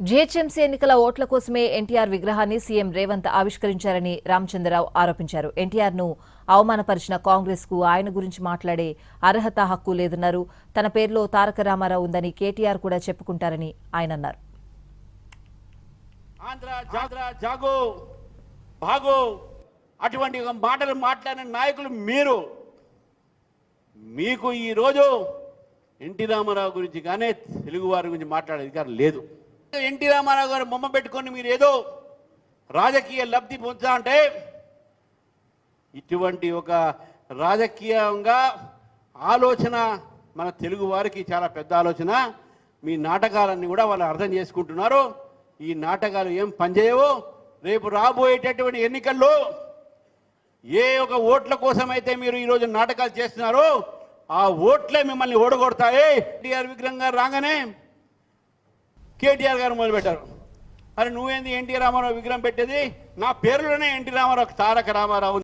GHMC ఎన్నికల ఓట్ల కోసమే ఎన్టీఆర్ విగ్రహాన్ని సీఎం రేవంత్ ఆవిష్కరించారని రామచంద్రరావు ఆరోపించారు. ఎన్టీఆర్ను అవమానపరిచిన కాంగ్రెస్ కు ఆయన గురించి మాట్లాడే అర్హత, హక్కు లేదన్నారు. తన పేరులో తారక రామారావు ఉందని కేటీఆర్ కూడా చెప్పుకుంటారని ఆయన అన్నారు. అటువంటి మాటలు మాట్లాడిన నాయకులు మీకు ఈరోజు ఎన్టీ రామారావు గురించి కానీ తెలుగు వారి గురించి మాట్లాడే అధికారం లేదు. ఎన్టీ రామారావు గారు బొమ్మ పెట్టుకొని మీరు ఏదో రాజకీయ లబ్ధి పొందుతా అంటే ఇటువంటి ఒక రాజకీయంగా ఆలోచన మన తెలుగు వారికి చాలా పెద్ద ఆలోచన. మీ నాటకాలన్నీ కూడా వాళ్ళు అర్థం చేసుకుంటున్నారు. ఈ నాటకాలు ఏం పనిచేయవు. రేపు రాబోయేటటువంటి ఎన్నికల్లో ఏ ఒక ఓట్ల కోసమైతే మీరు ఈరోజు నాటకాలు చేస్తున్నారో ఆ ఓట్లే మిమ్మల్ని ఓడగొడతాయి. ఎన్టీఆర్ విగ్రహం గారు రాగానే కేటీఆర్ గారు మొదలుపెట్టారు. అరే నువ్వేంది ఎన్టీ రామారావు విగ్రహం పెట్టేది? నా పేరులోనే ఎన్టీ రామారావు, తారక రామారావు